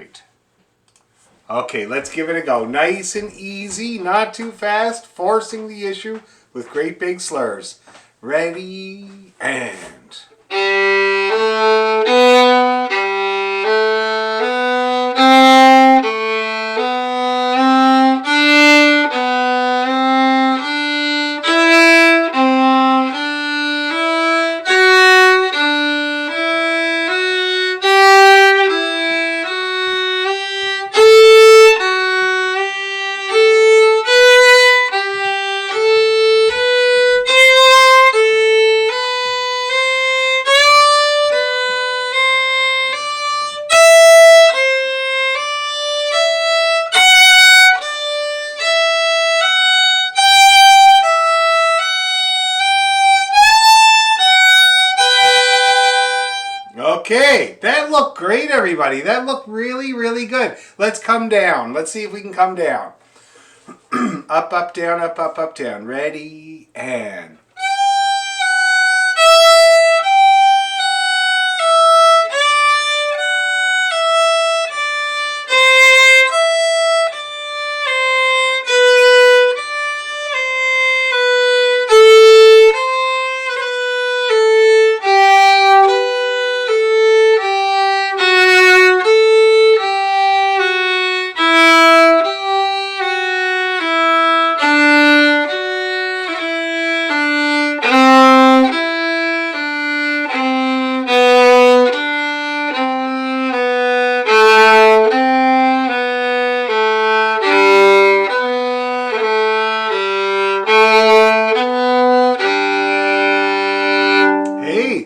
right. Okay, let's give it a go. Nice and easy, not too fast, forcing the issue with great big slurs. Ready, and... Okay, that looked great, everybody. That looked really, really good. Let's come down. Let's see if we can come down. Up, up, down, up, up, up, down. Ready, and...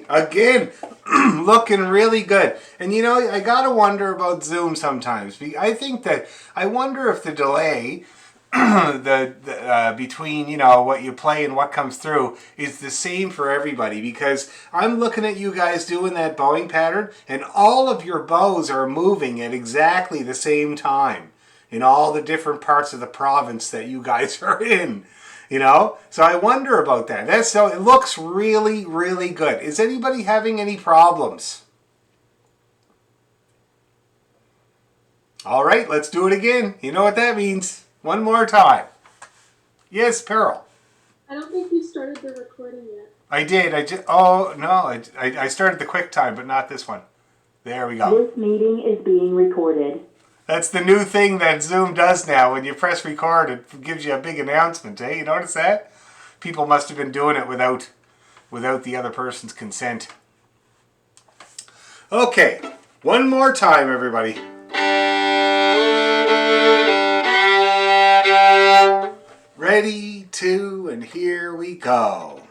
Again, looking really good. And you know, I gotta wonder about Zoom sometimes. I wonder if the delay between, you know, what you play and what comes through is the same for everybody, because I'm looking at you guys doing that bowing pattern and all of your bows are moving at exactly the same time in all the different parts of the province that you guys are in. You know, so I wonder about that. It looks really, really good. Is anybody having any problems? All right, let's do it again. You know what that means. One more time. Yes, Pearl. I don't think you started the recording yet. I did. Oh, no. I started the QuickTime, but not this one. There we go. This meeting is being recorded. That's the new thing that Zoom does now. When you press record, it gives you a big announcement, eh? You notice that? People must have been doing it without the other person's consent. Okay, one more time, everybody. Ready, two, and here we go.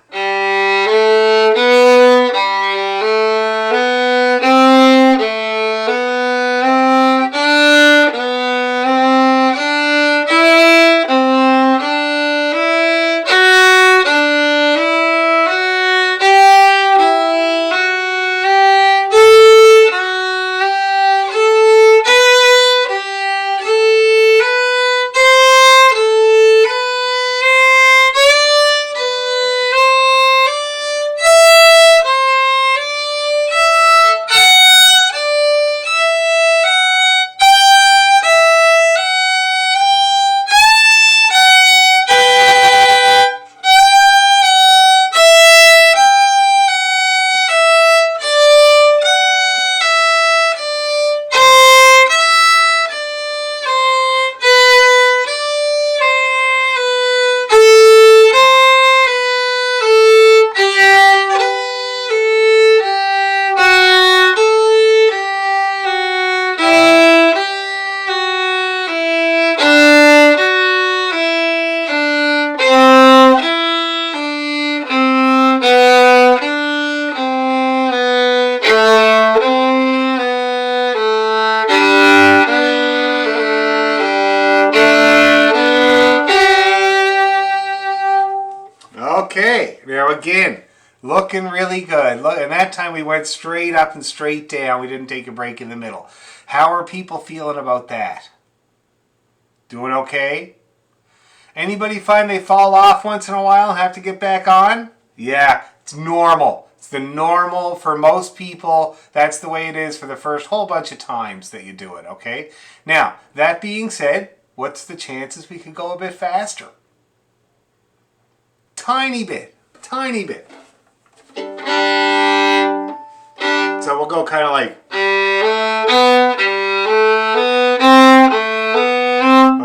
Okay, now again, looking really good. Look, and that time we went straight up and straight down. We didn't take a break in the middle. How are people feeling about that? Doing okay? Anybody find they fall off once in a while and have to get back on? Yeah, it's normal. It's the normal for most people. That's the way it is for the first whole bunch of times that you do it, okay? Now, that being said, what's the chances we could go a bit faster? Tiny bit. Tiny bit. So we'll go kind of like...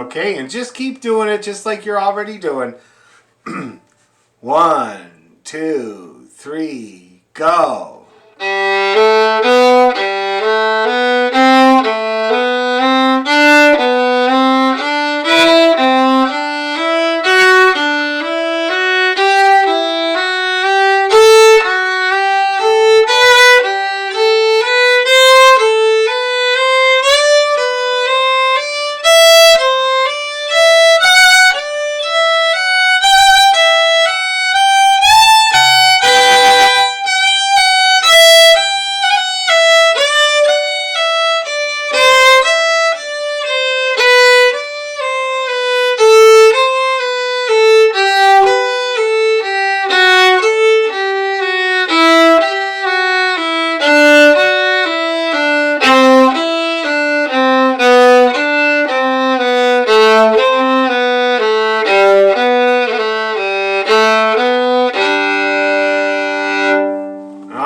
Okay, and just keep doing it just like you're already doing. 1, 2, 3, go.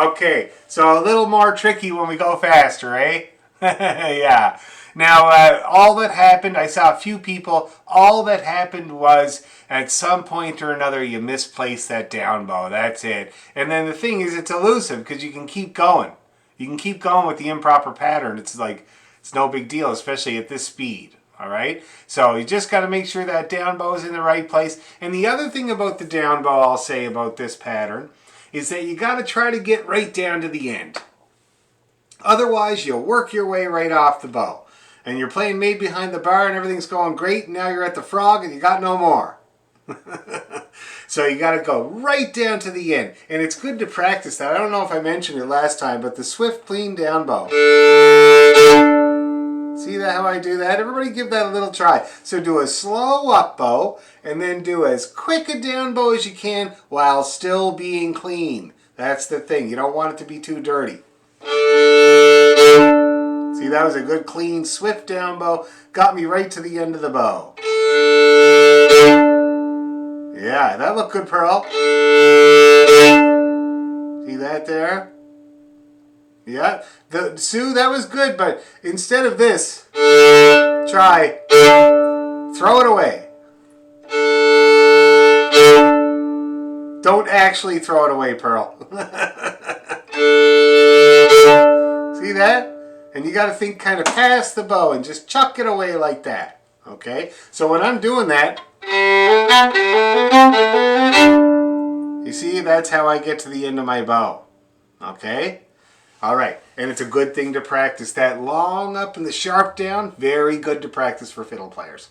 Okay, so a little more tricky when we go faster, eh? Yeah. Now, all that happened, I saw a few people, all that happened was at some point or another you misplaced that down bow. That's it. And then the thing is, it's elusive because you can keep going. You can keep going with the improper pattern. It's like, it's no big deal, especially at this speed. All right, so you just got to make sure that down bow is in the right place. And the other thing about the down bow I'll say about this pattern is that you got to try to get right down to the end. Otherwise, you'll work your way right off the bow. And you're playing Maid Behind the Bar and everything's going great, and now you're at the frog and you got no more. So you got to go right down to the end. And it's good to practice that. I don't know if I mentioned it last time, but the swift, clean down bow. See that how I do that? Everybody give that a little try. So do a slow up bow and then do as quick a down bow as you can while still being clean. That's the thing. You don't want it to be too dirty. See, that was a good clean swift down bow. Got me right to the end of the bow. Yeah, that looked good, Pearl. See that there? Yeah, Sue, that was good, but instead of this, try, throw it away. Don't actually throw it away, Pearl. See that? And you got to think kind of past the bow and just chuck it away like that. Okay? So when I'm doing that, you see, that's how I get to the end of my bow. Okay? All right, and it's a good thing to practice that long up and the sharp down. Very good to practice for fiddle players.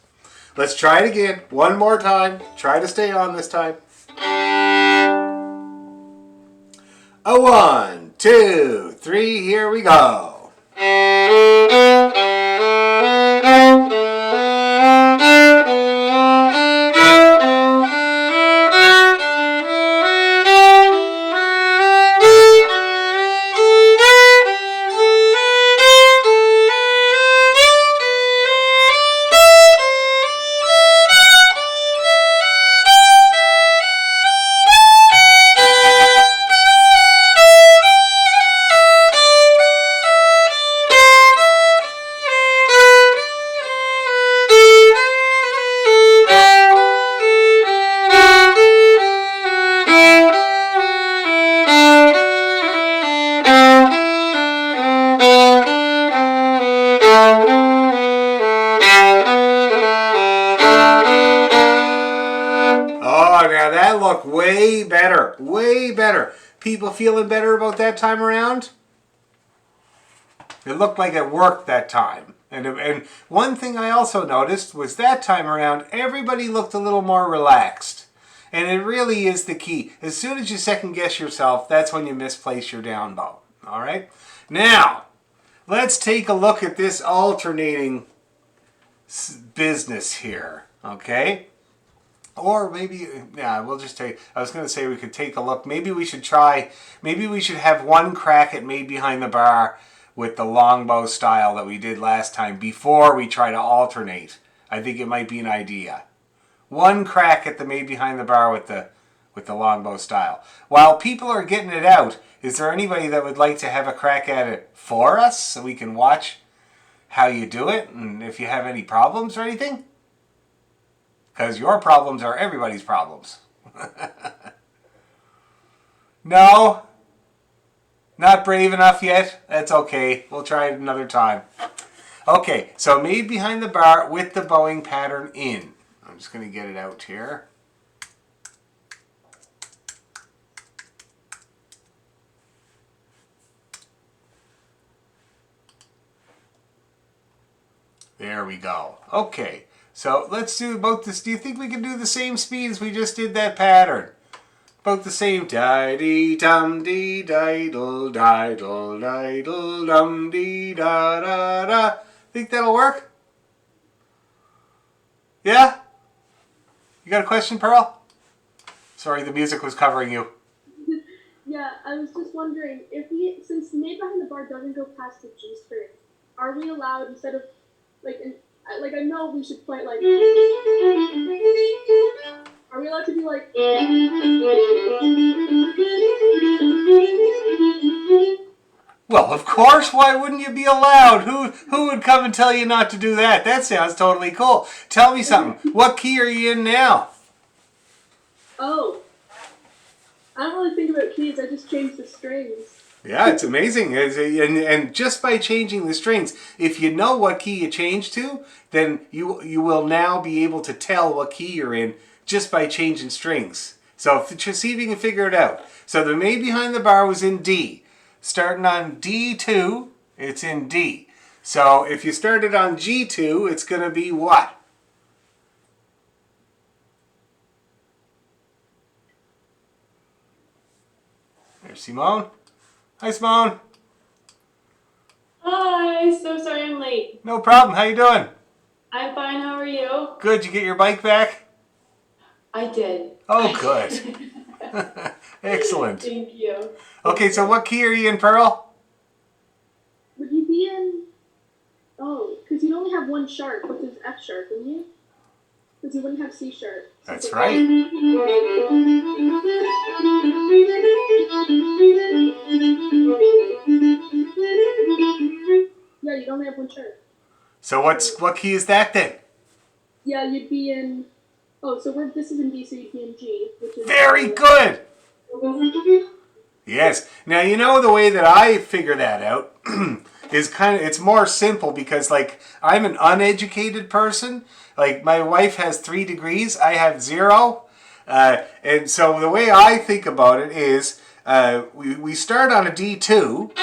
Let's try it again. One more time. Try to stay on this time. 1, 2, 3, here we go. Now that looked way better. Way better. People feeling better about that time around? It looked like it worked that time. And one thing I also noticed was that time around, everybody looked a little more relaxed. And it really is the key. As soon as you second guess yourself, that's when you misplace your down bow. All right? Now, let's take a look at this alternating business here. Okay? Or maybe, yeah, we'll just take, I was going to say we could take a look. Maybe we should try, maybe we should have one crack at Made Behind the Bar with the longbow style that we did last time before we try to alternate. I think it might be an idea. One crack at the Made Behind the Bar with the longbow style. While people are getting it out, is there anybody that would like to have a crack at it for us so we can watch how you do it and if you have any problems or anything? Because your problems are everybody's problems. No? Not brave enough yet? That's okay. We'll try it another time. Okay, so Made Behind the Bar with the bowing pattern in. I'm just going to get it out here. There we go. Okay. So let's do about this. Do you think we can do the same speed as we just did that pattern? About the same. Di-dee-dum-dee-diddle, diddle, diddle, dum-dee-da-da-da. Think that'll work? Yeah? You got a question, Pearl? Sorry, the music was covering you. Yeah, I was just wondering if since Made Behind the Bar doesn't go past the G string, are we allowed instead of like I know we should play like. Are we allowed to be like? Well, of course. Why wouldn't you be allowed? Who would come and tell you not to do that? That sounds totally cool. Tell me something. What key are you in now? Oh, I don't really think about keys. I just change the strings. Yeah, it's amazing. And just by changing the strings, if you know what key you change to, then you will now be able to tell what key you're in just by changing strings. So just see if you can figure it out. So the Made Behind the Bar was in D. Starting on D2, it's in D. So if you started on G2, it's going to be what? There's Simone. Hi, Simone. Hi, so sorry I'm late. No problem. How you doing? I'm fine, how are you? Good. You get your bike back? I did. Oh, good. Excellent. Thank you. Okay, so what key are you in, Pearl? Would you be in? Oh, because you'd only have one sharp, which is F sharp, wouldn't you? Because you wouldn't have C sharp. That's right. Yeah, you'd only have one sharp. So what key is that then? Yeah, you'd be in. Oh, so this is in D, so you'd be in G, which is. Very good. Yes. Now you know the way that I figure that out is it's more simple because like I'm an uneducated person. Like my wife has 3 degrees, I have 0, and so the way I think about it is we start on a D2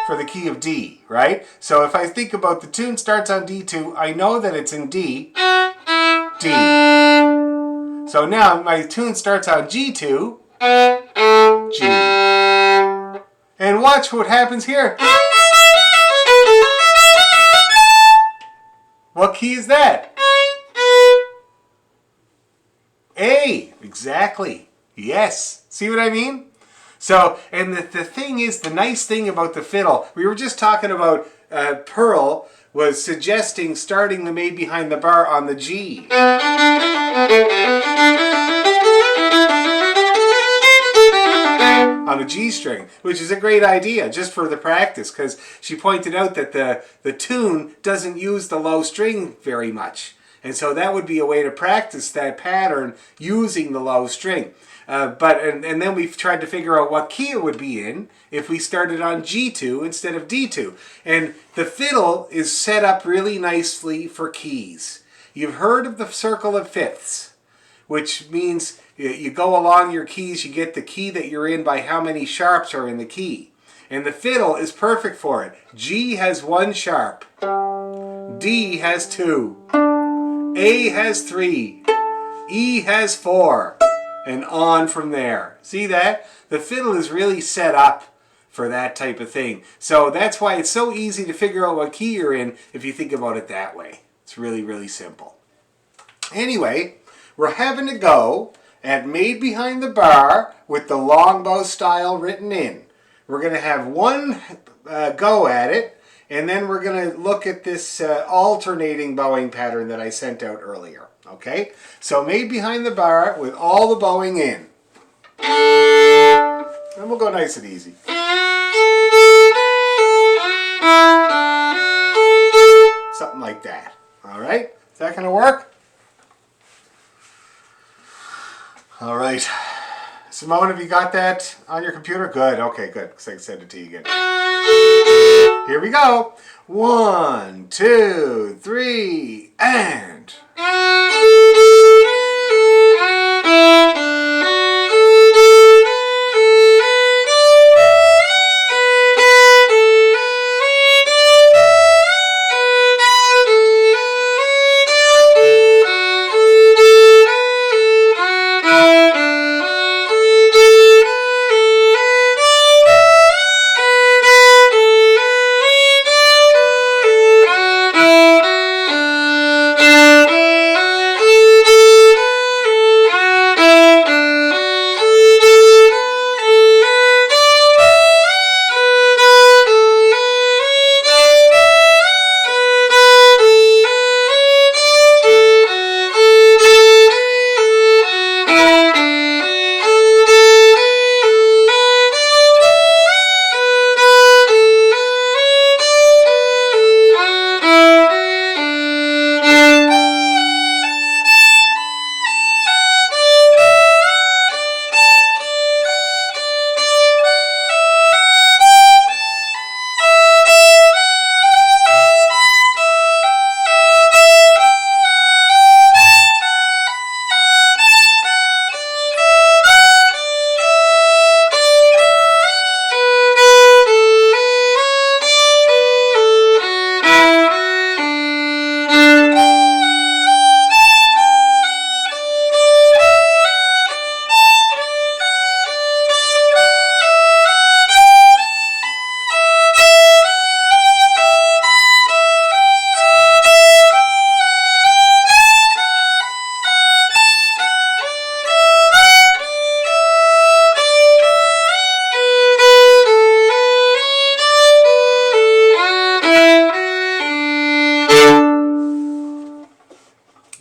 for the key of D, right? So if I think about the tune starts on D2, I know that it's in D, D. So now my tune starts on G2, G. And watch what happens here. What key is that? A. Exactly. Yes. See what I mean? So, and the thing is, the nice thing about the fiddle, we were just talking about Pearl was suggesting starting the Made Behind the Bar on the G. On the G string, which is a great idea just for the practice, because she pointed out that the tune doesn't use the low string very much. And so that would be a way to practice that pattern using the low string. And then we've tried to figure out what key it would be in if we started on G2 instead of D2. And the fiddle is set up really nicely for keys. You've heard of the circle of fifths, which means you go along your keys, you get the key that you're in by how many sharps are in the key. And the fiddle is perfect for it. G has 1 sharp. D has 2. A has 3. E has 4. And on from there. See that? The fiddle is really set up for that type of thing. So that's why it's so easy to figure out what key you're in if you think about it that way. It's really, really simple. Anyway, we're having a go at Made Behind the Bar with the longbow style written in. We're going to have one go at it, and then we're going to look at this alternating bowing pattern that I sent out earlier. Okay, so Made Behind the Bar with all the bowing in. And we'll go nice and easy. Something like that. All right, is that going to work? All right. Simone, have you got that on your computer? Good. Okay, good. Because I can send it to you again. Here we go. 1, 2, 3, and...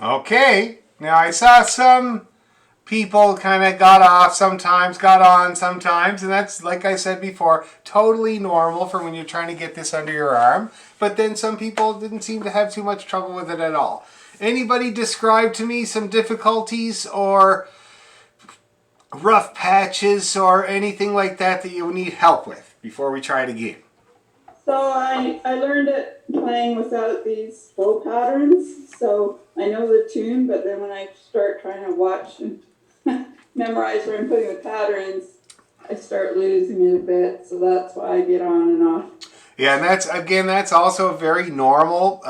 Okay, now I saw some people kind of got off sometimes, got on sometimes, and that's, like I said before, totally normal for when you're trying to get this under your arm. But then some people didn't seem to have too much trouble with it at all. Anybody describe to me some difficulties or rough patches or anything like that that you need help with before we try it again? So I learned it playing without these bow patterns. So I know the tune, but then when I start trying to watch and memorize where I'm putting the patterns, I start losing it a bit. So that's why I get on and off. Yeah, and that's also a very normal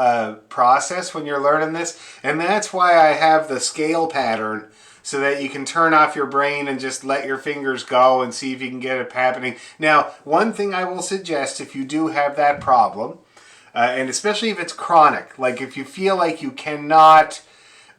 process when you're learning this. And that's why I have the scale pattern, so that you can turn off your brain and just let your fingers go and see if you can get it happening. Now, one thing I will suggest if you do have that problem, and especially if it's chronic, like if you feel like you cannot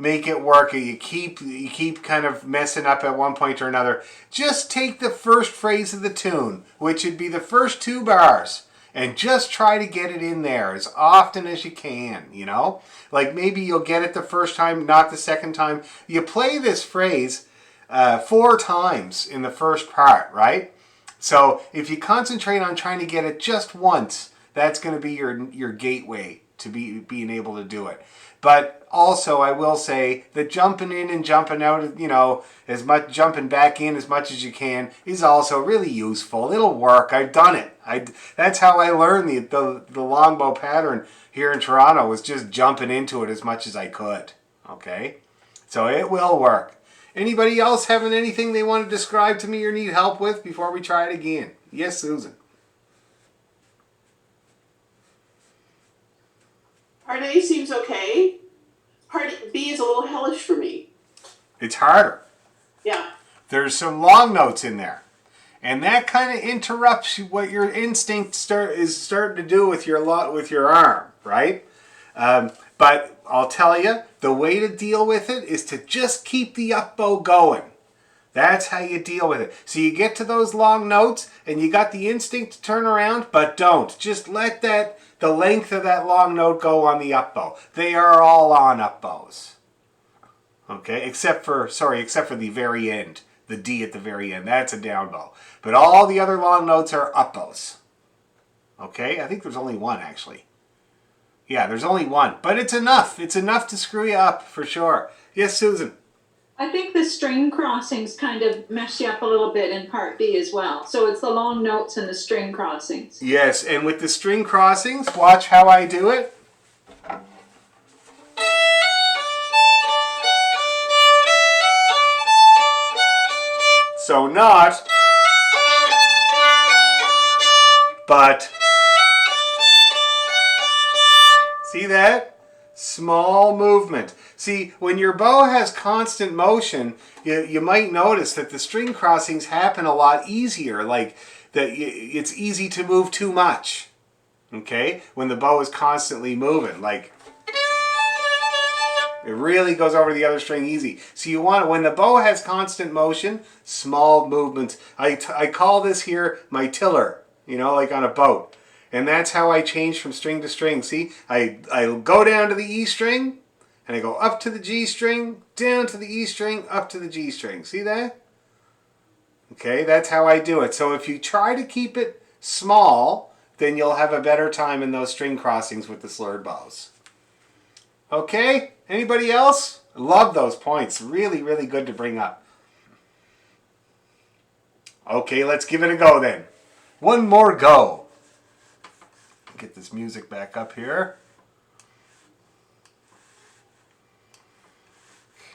make it work, or you keep kind of messing up at one point or another, just take the first phrase of the tune, which would be the first 2 bars, and just try to get it in there as often as you can, you know? Like maybe you'll get it the first time, not the second time. You play this phrase 4 times in the first part, right? So if you concentrate on trying to get it just once, that's going to be your gateway to being able to do it. But also, I will say that jumping in and jumping out, you know, jumping back in as much as you can is also really useful. It'll work. I've done it. That's how I learned the longbow pattern here in Toronto, was just jumping into it as much as I could. Okay? So it will work. Anybody else having anything they want to describe to me or need help with before we try it again? Yes, Susan. Part A seems okay. Part B is a little hellish for me. It's harder. Yeah. There's some long notes in there. And that kind of interrupts what your instinct is starting to do with your arm, right? But I'll tell you, the way to deal with it is to just keep the up bow going. That's how you deal with it. So you get to those long notes and you got the instinct to turn around, but don't. Just let the length of that long note go on the up bow. They are all on up bows. Okay, except for the very end. The D at the very end. That's a down bow. But all the other long notes are up bows. Okay, I think there's only one actually. Yeah, there's only one. But it's enough. It's enough to screw you up for sure. Yes, Susan? I think the string crossings kind of mess you up a little bit in part B as well. So it's the long notes and the string crossings. Yes, and with the string crossings, watch how I do it. So not, but, see that? Small movement. See, when your bow has constant motion, you might notice that the string crossings happen a lot easier. Like, it's easy to move too much. Okay? When the bow is constantly moving. Like, it really goes over the other string easy. So you want, when the bow has constant motion, small movements. I call this here my tiller, you know, like on a boat. And that's how I change from string to string. See, I go down to the E string, and I go up to the G string, down to the E string, up to the G string. See that? Okay, that's how I do it. So if you try to keep it small, then you'll have a better time in those string crossings with the slurred bows. Okay, anybody else? I love those points. Really, really good to bring up. Okay, let's give it a go then. One more go. Get this music back up here.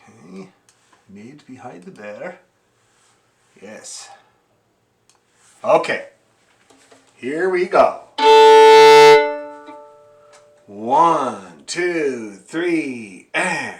Okay, need to be hide the bear. Yes. Okay, here we go. 1, 2, 3, and...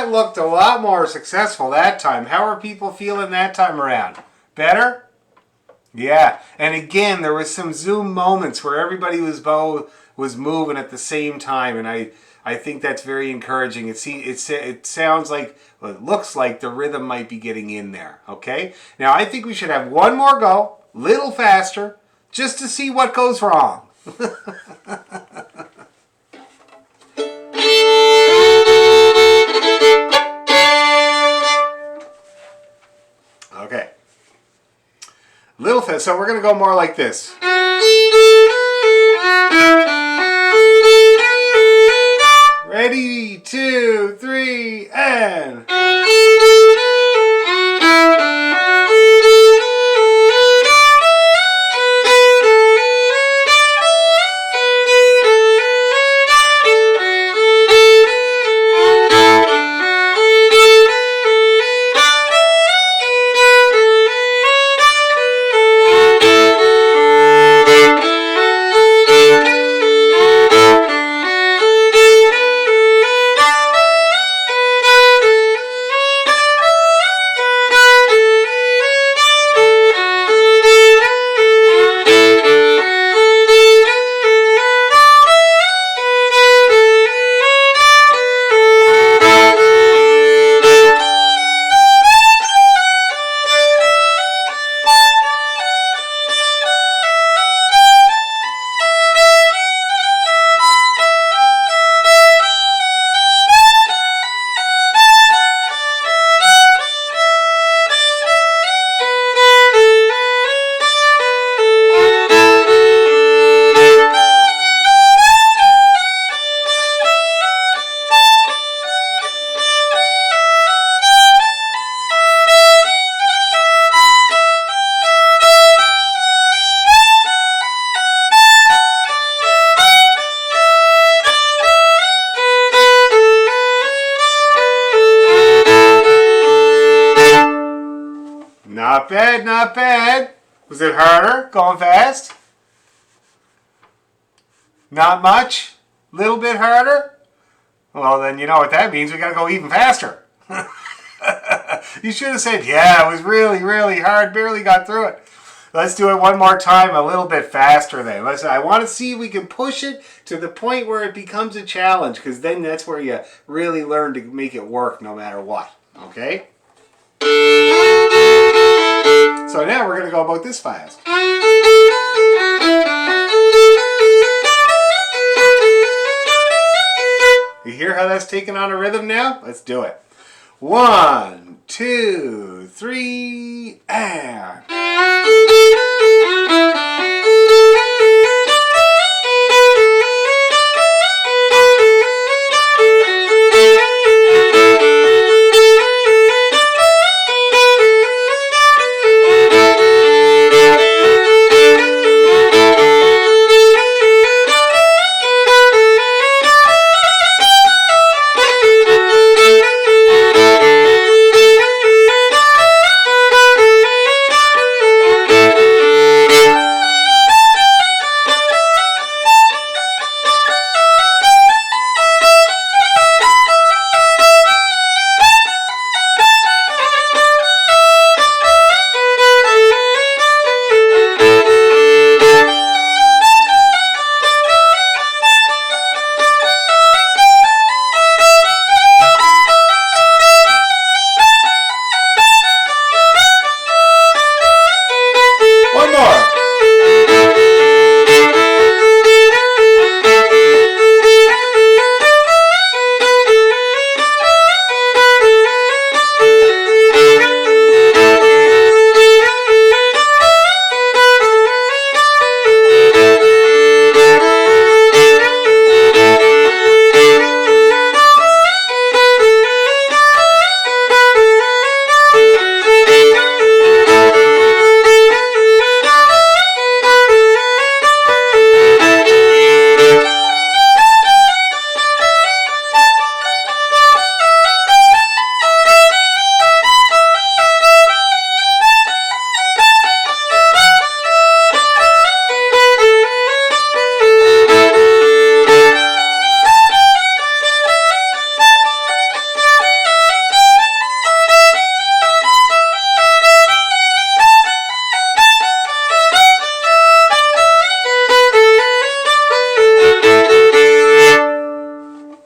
Looked a lot more successful that time. How are people feeling that time around? Better? Yeah. And again, there was some zoom moments where everybody's bow was moving at the same time, and I think that's very encouraging. It sounds like, well, it looks like the rhythm might be getting in there. Okay. Now I think we should have one more go, little faster, just to see what goes wrong. Okay. Little fast. So we're going to go more like this. Ready, 2, 3, and... Not bad, not bad. Was it harder going fast? Not much? Little bit harder? Well, then you know what that means. We got to go even faster. You should have said, yeah, it was really, really hard. Barely got through it. Let's do it one more time, a little bit faster then. I want to see if we can push it to the point where it becomes a challenge, because then that's where you really learn to make it work no matter what. Okay? So now we're going to go about this fast. You hear how that's taking on a rhythm now? Let's do it. 1, 2, 3, and...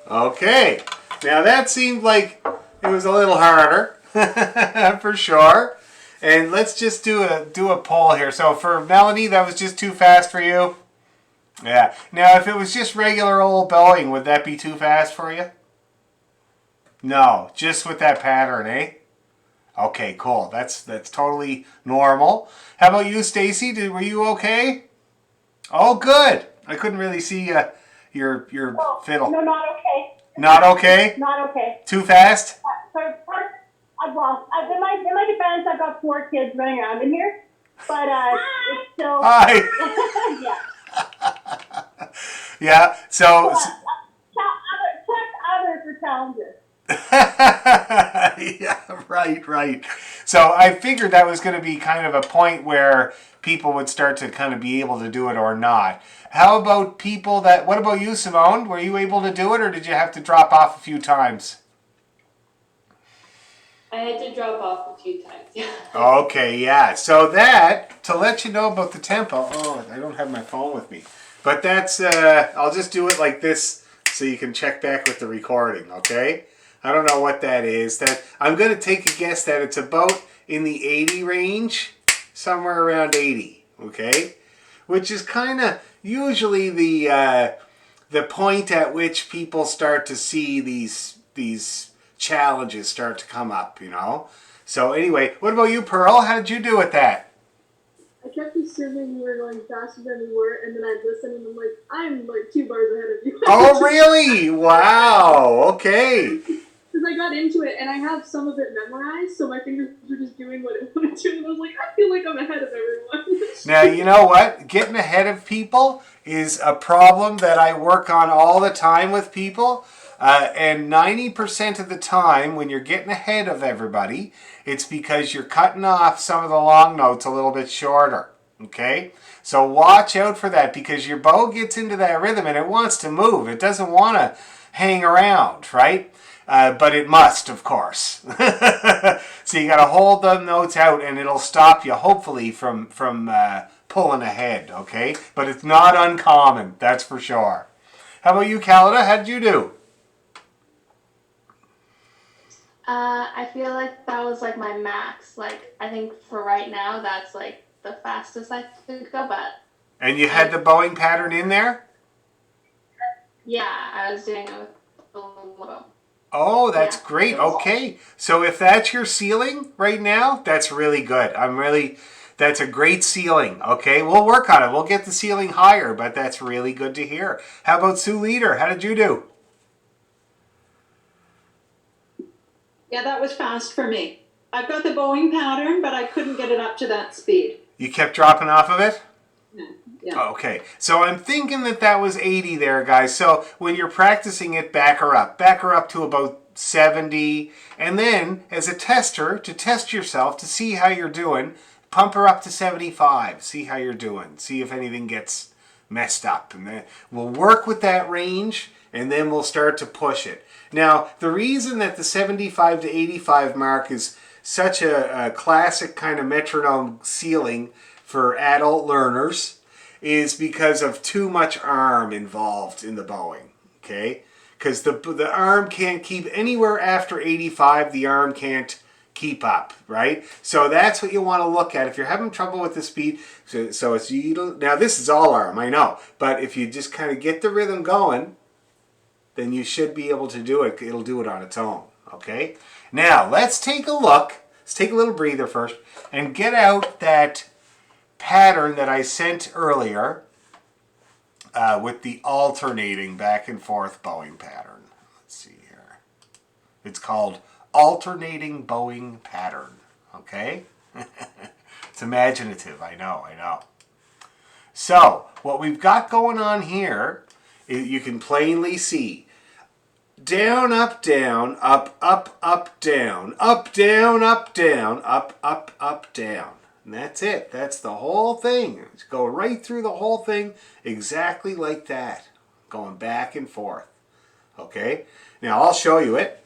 Okay, now that seemed like it was a little harder, for sure. And let's just do a poll here. So for Melanie, that was just too fast for you? Yeah. Now if it was just regular old bowing, would that be too fast for you? No, just with that pattern, eh? Okay, cool. That's totally normal. How about you, Stacy? Were you okay? Oh, good. I couldn't really see your fiddle. No, not okay. Not okay? Not okay. Too fast? I've lost. In my defense, I've got 4 kids running around in here, but it's still. Hi. Yeah. Yeah. So. Check others for challenges. Yeah, right. So I figured that was going to be kind of a point where people would start to kind of be able to do it or not. How about people what about you, Simone? Were you able to do it or did you have to drop off a few times? I had to drop off a few times, yeah. Okay, yeah. So to let you know about the tempo, I don't have my phone with me. But that's, I'll just do it like this so you can check back with the recording, okay? I don't know what that is. I'm going to take a guess that it's about in the 80 range, somewhere around 80, okay? Which is kind of usually the point at which people start to see these challenges start to come up, you know? So anyway, what about you, Pearl? How did you do with that? I kept assuming we were going faster than we were, and then I'd listen and I'm like, I'm like 2 bars ahead of you. Oh, really? Wow. Okay. Because I got into it and I have some of it memorized, so my fingers were just doing what it wanted to, and I was like, I feel like I'm ahead of everyone. Now, you know what? Getting ahead of people is a problem that I work on all the time with people. And 90% of the time when you're getting ahead of everybody, it's because you're cutting off some of the long notes a little bit shorter. Okay? So watch out for that because your bow gets into that rhythm and it wants to move. It doesn't want to hang around, right? But it must, of course. So you got to hold the notes out and it'll stop you, hopefully, from pulling ahead, okay? But it's not uncommon, that's for sure. How about you, Calida? How did you do? I feel like that was like my max. Like, I think for right now, that's like the fastest I could go, but And you had the bowing pattern in there? yeah, I was doing it with a little. Oh, that's Yeah. great. Okay. So if that's your ceiling right now, that's really good. That's a great ceiling. Okay. We'll work on it. We'll get the ceiling higher, but that's really good to hear. How about Sue Leader? How did you do? Yeah, that was fast for me. I've got the bowing pattern, but I couldn't get it up to that speed. You kept dropping off of it? Yeah. Okay, so I'm thinking that was 80 there, guys. So when you're practicing it, back her up to about 70. And then as a tester, to test yourself, to see how you're doing, pump her up to 75. See how you're doing. See if anything gets messed up. And then we'll work with that range and then we'll start to push it. Now, the reason that the 75 to 85 mark is such a classic kind of metronome ceiling for adult learners is because of too much arm involved in the bowing, okay? Because the arm can't keep anywhere after 85, the arm can't keep up, right? So that's what you want to look at. If you're having trouble with the speed, so it's now this is all arm, I know, but if you just kind of get the rhythm going, then you should be able to do it. It'll do it on its own, okay? Now, let's take a look. Let's take a little breather first and get out that pattern that I sent earlier with the alternating back and forth bowing pattern. Let's see here. It's called alternating bowing pattern, okay? It's imaginative, I know. So, what we've got going on here, you can plainly see down, up, down, up, up, up, down, up, down, up, down, up, up, up, down. And that's it. That's the whole thing. Just go right through the whole thing exactly like that. Going back and forth. Okay? Now I'll show you it.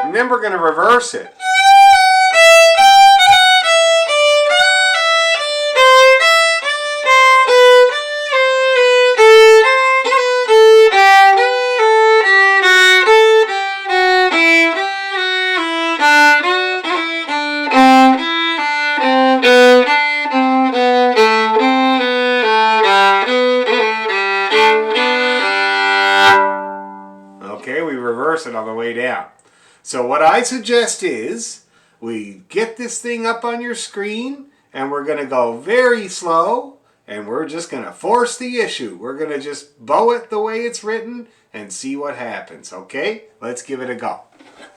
And then we're going to reverse it. Okay, we reverse it on the way down. So what I suggest is we get this thing up on your screen and we're going to go very slow and we're just going to force the issue. We're going to just bow it the way it's written and see what happens, okay? Let's give it a go.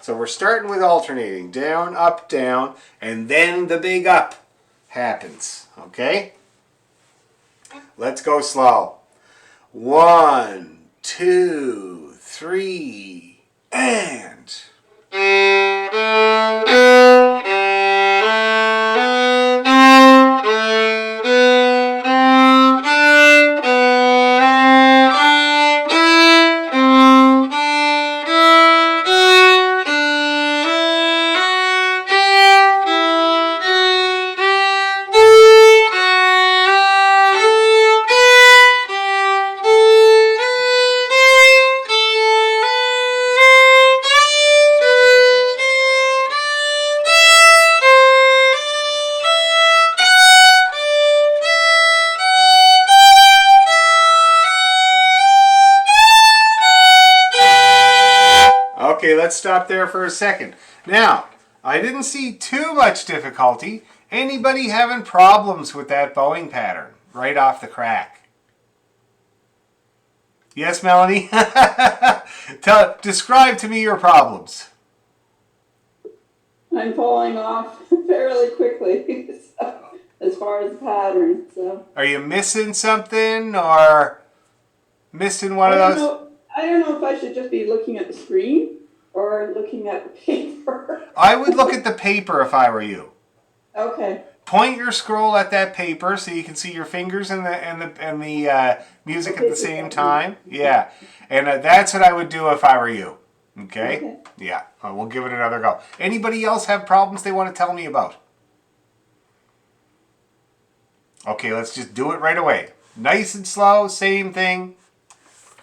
So we're starting with alternating, down, and then the big up happens, okay? Let's go slow. 1, 2, 3, and... let's stop there for a second. Now, I didn't see too much difficulty. Anybody having problems with that bowing pattern right off the crack? Yes, Melanie? Describe to me your problems. I'm falling off fairly quickly, so, as far as the pattern. So Are you missing something or missing one of those? I don't know if I should just be looking at the screen or looking at the paper. I would look at the paper if I were you. Okay. Point your scroll at that paper so you can see your fingers and the music at the same time. Yeah, and that's what I would do if I were you. Okay? Yeah, we'll give it another go. Anybody else have problems they want to tell me about? Okay, let's just do it right away. Nice and slow, same thing.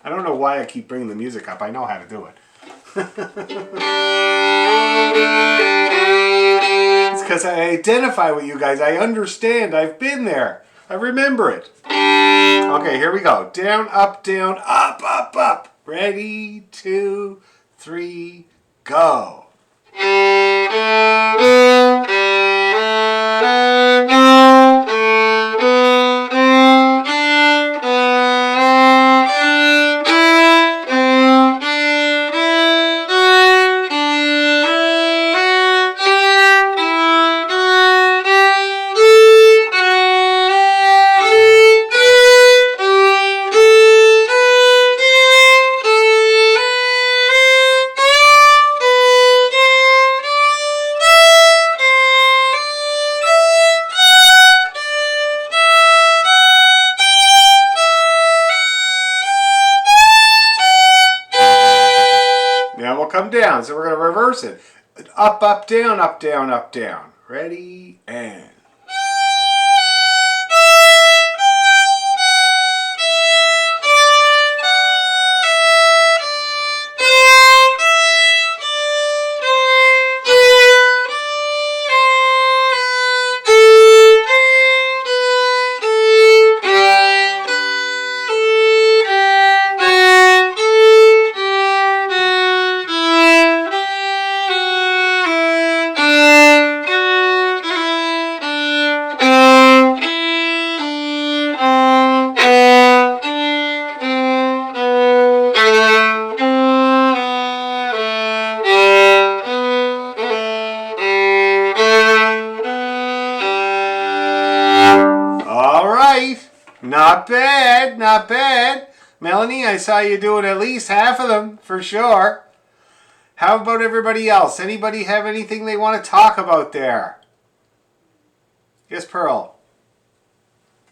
I don't know why I keep bringing the music up. I know how to do it. It's because I identify with you guys. I understand. I've been there. I remember it. Okay, here we go. Down, up, up, up. Ready, 2, 3, go. Now we'll come down, so we're going to reverse it. Up, up, down, up, down, up, down. Ready, and... All right. Not bad, not bad. Melanie, I saw you doing at least half of them, for sure. How about everybody else? Anybody have anything they want to talk about there? Yes, Pearl.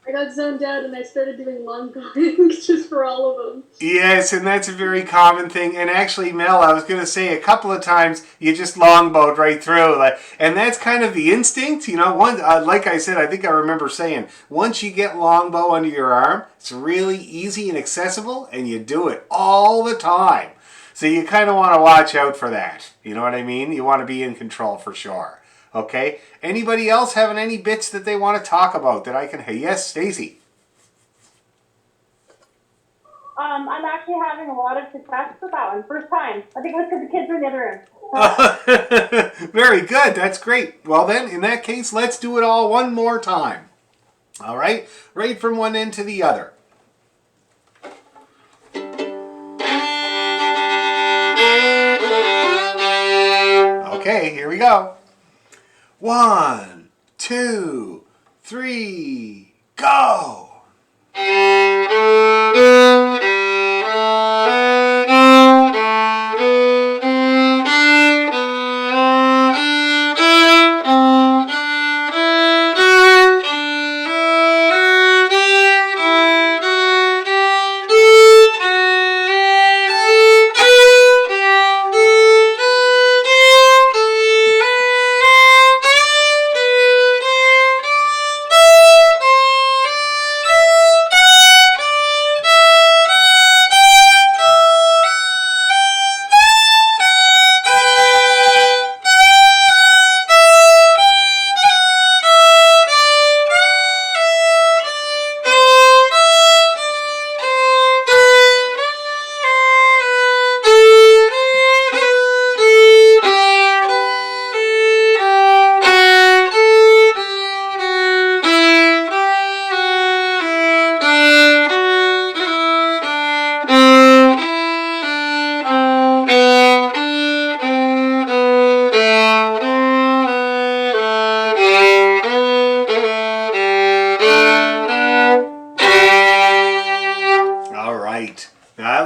I got zoned out and I started doing long bowing just for all of them. Yes, and that's a very common thing. And actually, Mel, I was going to say a couple of times you just longbowed right through. And that's kind of the instinct. You know, like I said, I think I remember saying, once you get longbow under your arm, it's really easy and accessible, and you do it all the time. So you kind of want to watch out for that. You know what I mean? You want to be in control for sure. Okay? Anybody else having any bits that they want to talk about that I can... Hey, yes, Stacy. I'm actually having a lot of success with that one. First time. I think it was because the kids were in the other room. Very good. That's great. Well then, in that case, let's do it all one more time. All right? Right from one end to the other. Okay, here we go. 1, 2, 3, go!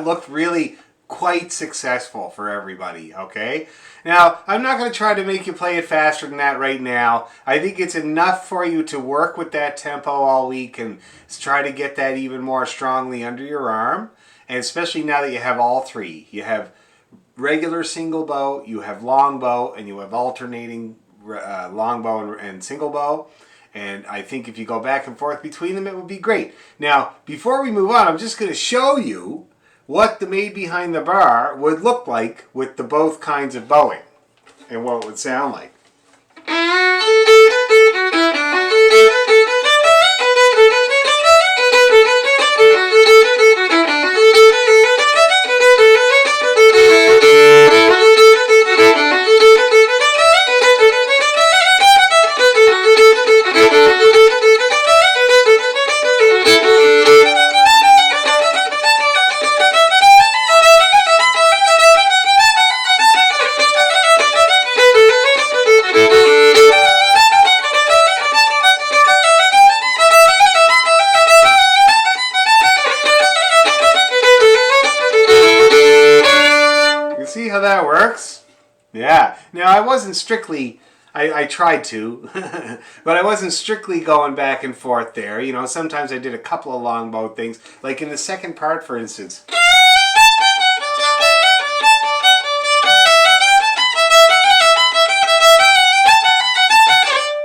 looked really quite successful for everybody, okay? Now, I'm not going to try to make you play it faster than that right now. I think it's enough for you to work with that tempo all week and try to get that even more strongly under your arm. And especially now that you have all three. You have regular single bow, you have long bow, and you have alternating long bow and single bow. And I think if you go back and forth between them, it would be great. Now, before we move on, I'm just going to show you what the Made Behind the Bar would look like with the both kinds of bowing and what it would sound like. See how that works? Yeah. Now, I wasn't strictly, I tried to, but I wasn't strictly going back and forth there. You know, sometimes I did a couple of long bow things, like in the second part, for instance.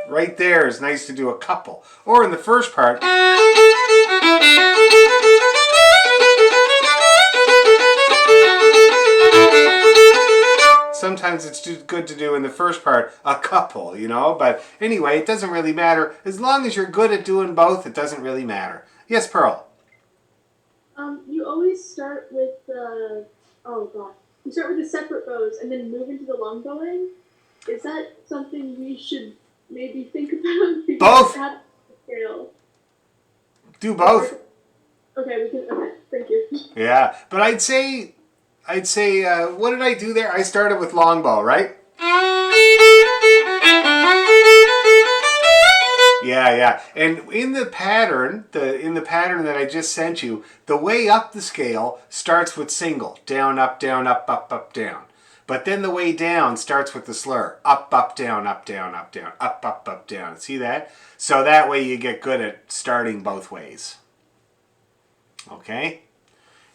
Right there is nice to do a couple. Or in the first part. Sometimes it's too good to do in the first part a couple, you know. But anyway, it doesn't really matter. As long as you're good at doing both, it doesn't really matter. Yes, Pearl? You always start with the, you start with the separate bows and then move into the long bowing. Is that something we should maybe think about? Both. Scale. Do both. Okay, thank you. Yeah, but I'd say, what did I do there? I started with long bow, right? Yeah. And in the pattern, that I just sent you, the way up the scale starts with single. Down, up, down, up, up, up, down. But then the way down starts with the slur. Up, up, down, up, down, up, down, up, up, up, down. See that? So that way you get good at starting both ways. Okay?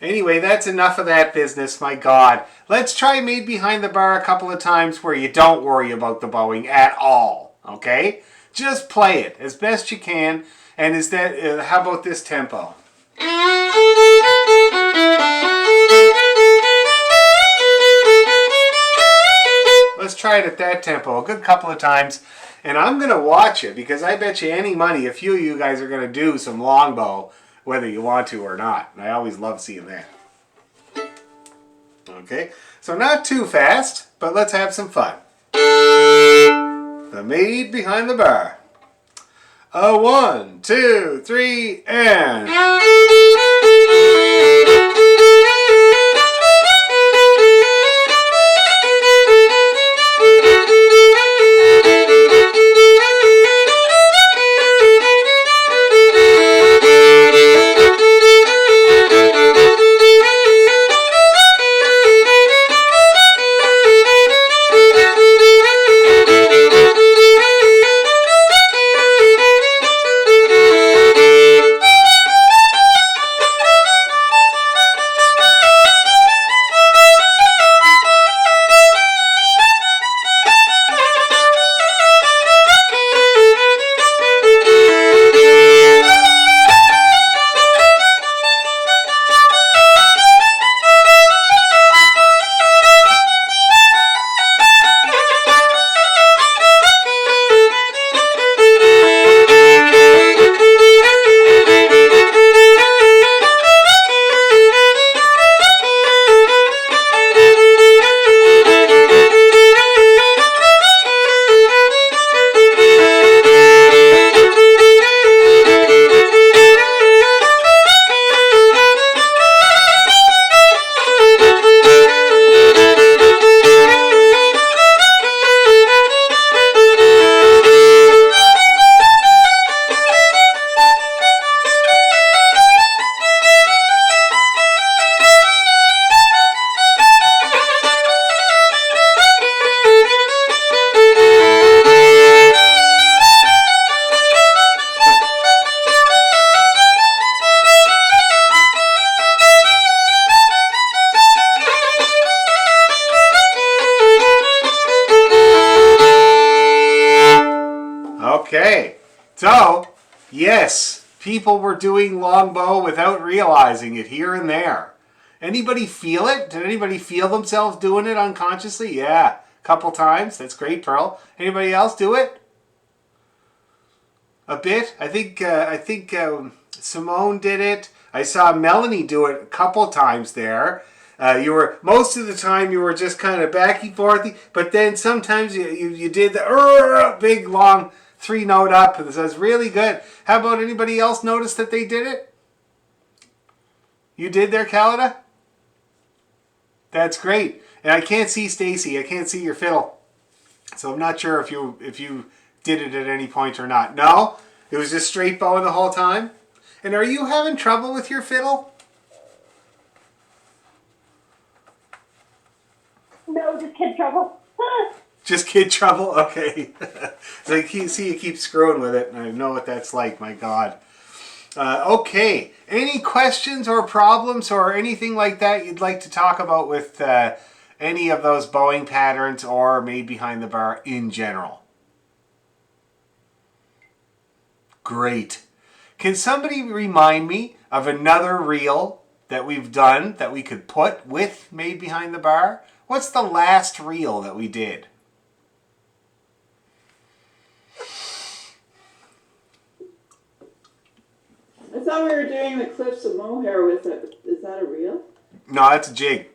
Anyway, that's enough of that business, my God. Let's try Made Behind the Bar a couple of times where you don't worry about the bowing at all. Okay? Just play it as best you can. And how about this tempo? Let's try it at that tempo a good couple of times. And I'm going to watch it because I bet you any money a few of you guys are going to do some longbow whether you want to or not. And I always love seeing that. Okay, so not too fast, but let's have some fun. The Made Behind the Bar. 1, 2, 3, and... Okay. So, yes, people were doing longbow without realizing it here and there. Anybody feel it? Did anybody feel themselves doing it unconsciously? Yeah, a couple times. That's great, Pearl. Anybody else do it? A bit. I think Simone did it. I saw Melanie do it a couple times there. You were most of the time you were just kind of back and forth, but then sometimes you did the big long 3-note up. This is really good. How about anybody else notice that they did it? You did there, Calida? That's great. And I can't see Stacy. I can't see your fiddle, so I'm not sure if you did it at any point or not. No, it was just straight bowing the whole time. And are you having trouble with your fiddle? No, just kid trouble. Just kid trouble? Okay. So you see, you keep screwing with it, and I know what that's like, my God. Okay. Any questions or problems or anything like that you'd like to talk about with any of those bowing patterns or Made Behind the Bar in general? Great. Can somebody remind me of another reel that we've done that we could put with Made Behind the Bar? What's the last reel that we did? I thought we were doing the Cliffs of Moher with it. Is that a reel? No, that's a jig.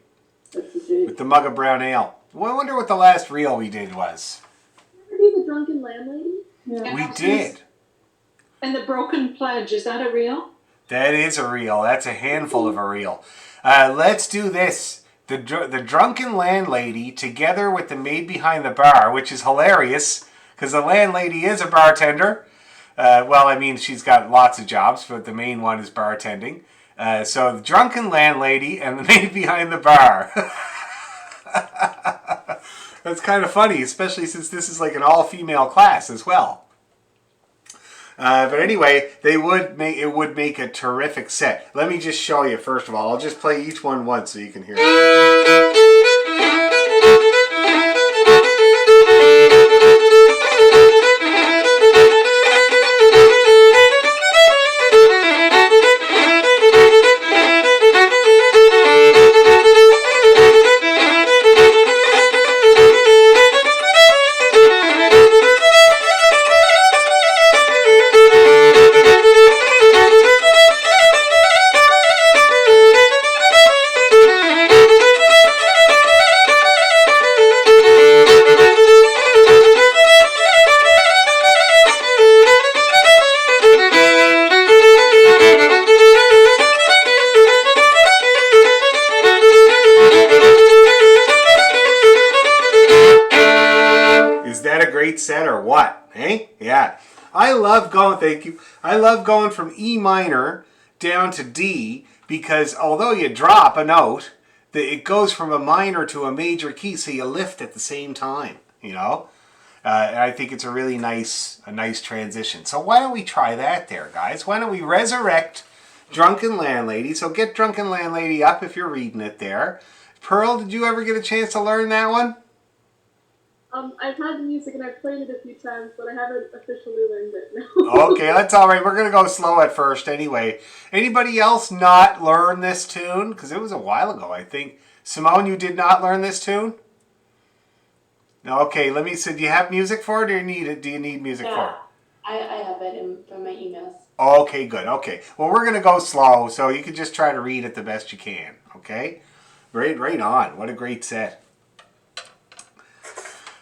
That's a jig. With the mug of brown ale. Well, I wonder what the last reel we did was. Ever do the drunken landlady? Yeah. We did. And the Broken Pledge, is that a reel? That is a reel. That's a handful of a reel. Let's do this. The Drunken Landlady together with the Made Behind the Bar, which is hilarious because the landlady is a bartender. Well, I mean, she's got lots of jobs, but the main one is bartending. So the Drunken Landlady and the Made Behind the Bar. That's kind of funny, especially since this is like an all-female class as well. But anyway, it would make a terrific set. Let me just show you first of all. I'll just play each one once so you can hear it. Set or what? Hey? Yeah. I love going, thank you. I love going from E minor down to D because although you drop a note, it goes from a minor to a major key, so you lift at the same time, you know? And I think it's a really nice transition. So why don't we try that there, guys? Why don't we resurrect Drunken Landlady? So get Drunken Landlady up if you're reading it there. Pearl, did you ever get a chance to learn that one? I've had the music and I've played it a few times, but I haven't officially learned it, no. Okay, that's all right. We're going to go slow at first anyway. Anybody else not learn this tune? Because it was a while ago, I think. Simone, you did not learn this tune? No, okay, let me see. Do you have music for it or do you need music for it? I have it from my emails. Okay, good. Okay. Well, we're going to go slow, so you can just try to read it the best you can. Okay? Right on. What a great set.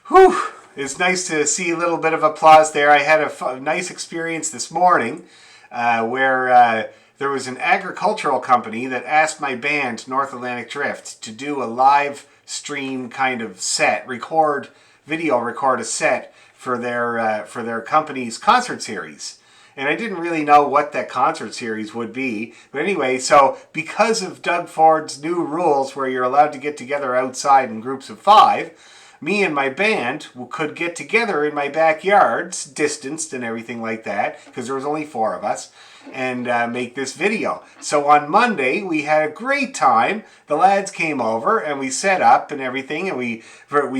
Whew! It's nice to see a little bit of applause there. I had a nice experience this morning where there was an agricultural company that asked my band, North Atlantic Drift, to do a live stream kind of set, video record a set for their company's concert series. And I didn't really know what that concert series would be. But anyway, so because of Doug Ford's new rules where you're allowed to get together outside in groups of 5, me and my band could get together in my backyards, distanced and everything like that, because there was only 4 of us, and make this video. So on Monday, we had a great time. The lads came over and we set up and everything, and we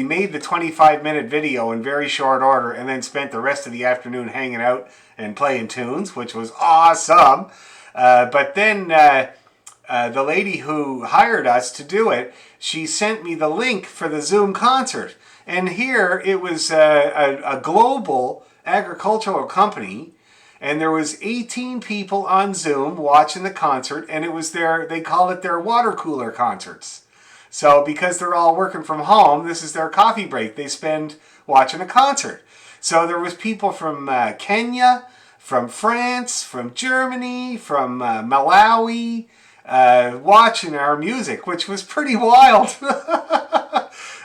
made the 25-minute video in very short order, and then spent the rest of the afternoon hanging out and playing tunes, which was awesome. But then the lady who hired us to do it, she sent me the link for the Zoom concert. And here it was a global agricultural company, and there was 18 people on Zoom watching the concert, and it was they call it their water cooler concerts. So because they're all working from home, this is their coffee break they spend watching a concert. So there was people from Kenya, from France, from Germany, from Malawi, watching our music, which was pretty wild.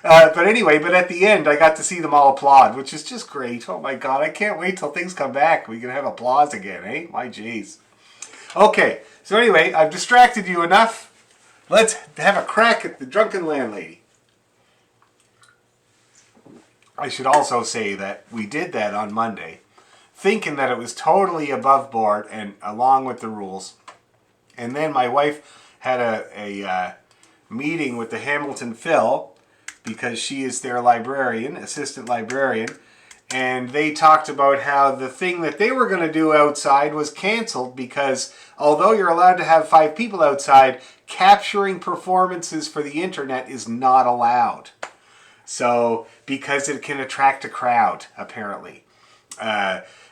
But anyway, at the end, I got to see them all applaud, which is just great. Oh my God, I can't wait till things come back. We can have applause again, eh? My jeez. Okay, so anyway, I've distracted you enough. Let's have a crack at the drunken landlady. I should also say that we did that on Monday, thinking that it was totally above board and along with the rules. And then my wife had a meeting with the Hamilton Phil, because she is their librarian, assistant librarian, and they talked about how the thing that they were going to do outside was canceled because although you're allowed to have 5 people outside, capturing performances for the internet is not allowed. So, because it can attract a crowd, apparently.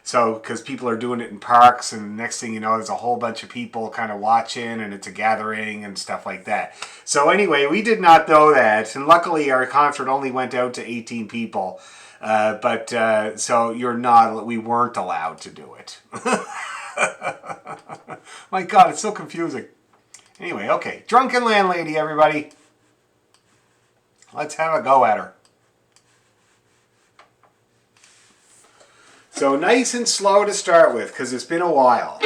So, because people are doing it in parks, and next thing you know, there's a whole bunch of people kind of watching, and it's a gathering and stuff like that. So anyway, we did not know that, and luckily our concert only went out to 18 people. So we weren't allowed to do it. My God, it's so confusing. Anyway, okay, drunken landlady, everybody. Let's have a go at her. So nice and slow to start with, because it's been a while.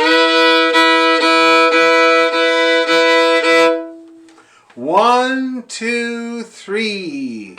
1, 2, 3.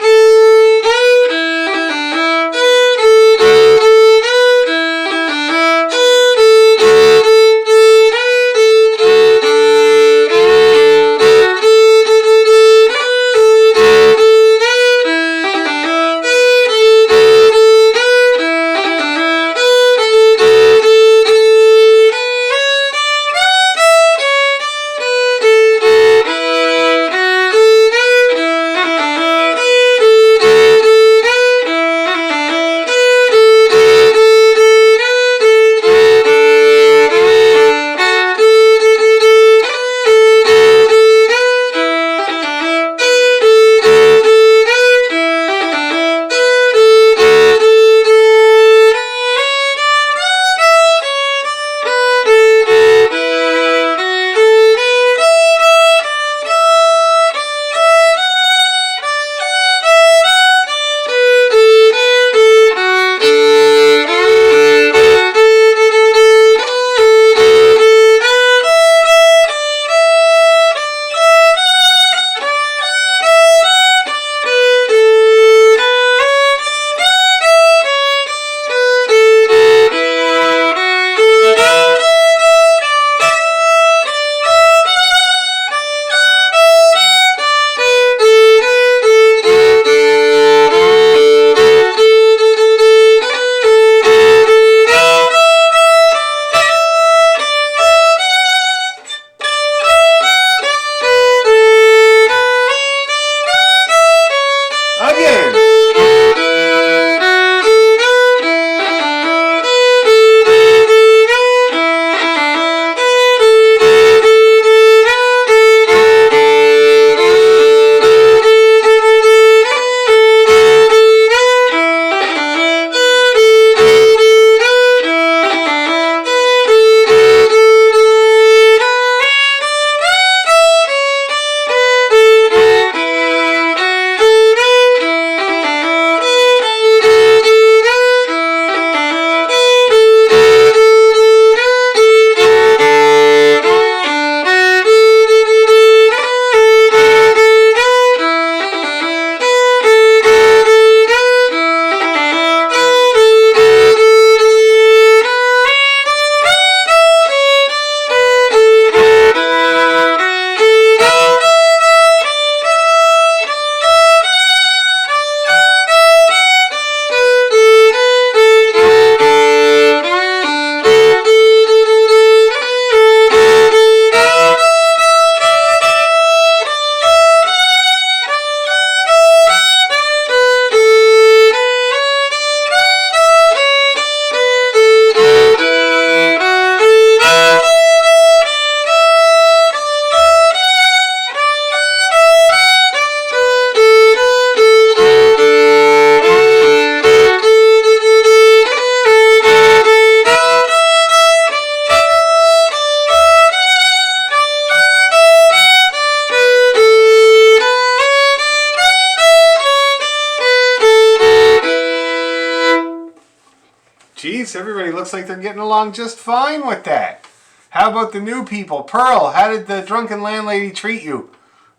Geez, everybody looks like they're getting along just fine with that. How about the new people? Pearl, how did the drunken landlady treat you?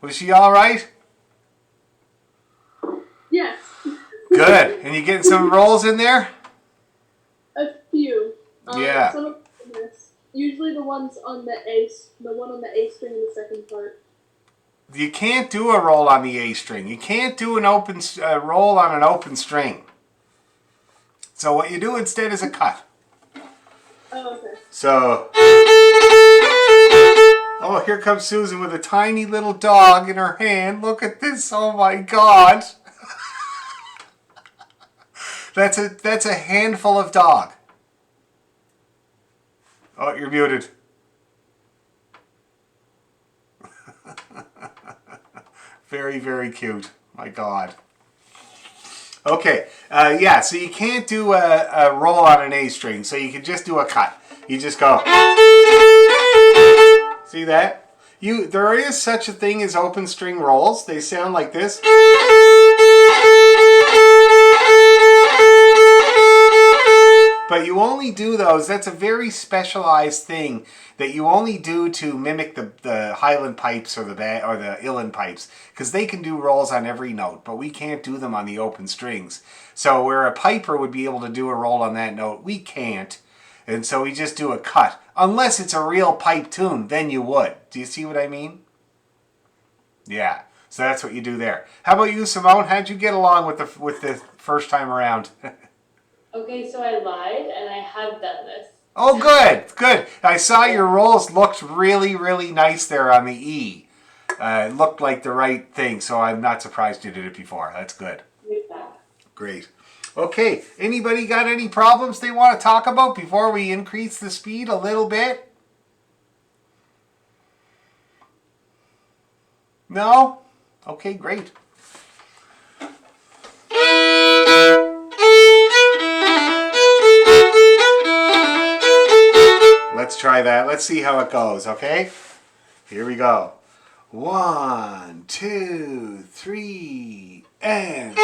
Was she all right? Yes. Good. And you getting some rolls in there? A few. Yeah. Some of them, usually the ones on the one on the A string in the second part. You can't do a roll on the A string. You can't do an open roll on an open string. So what you do instead is a cut. Oh, okay. So, oh, here comes Susan with a tiny little dog in her hand. Look at this. Oh my God. That's a handful of dog. Oh, you're muted. Very, very cute. My God. Okay, yeah, so you can't do a roll on an A string, so you can just do a cut. You just go. See that? There is such a thing as open string rolls. They sound like this. But you only do those, that's a very specialized thing that you only do to mimic the Highland pipes or the Uilleann pipes, because they can do rolls on every note, but we can't do them on the open strings. So where a piper would be able to do a roll on that note, we can't. And so we just do a cut. Unless it's a real pipe tune, then you would. Do you see what I mean? Yeah, so that's what you do there. How about you, Simone? How'd you get along with the first time around? Okay, so I lied and I have done this. Oh, good, good. I saw your rolls looked really, really nice there on the E. It looked like the right thing, so I'm not surprised you did it before. That's good. Great. Okay, anybody got any problems they want to talk about before we increase the speed a little bit? No? Okay, great. Let's try that. Let's see how it goes, okay? Here we go. 1, 2, 3, and...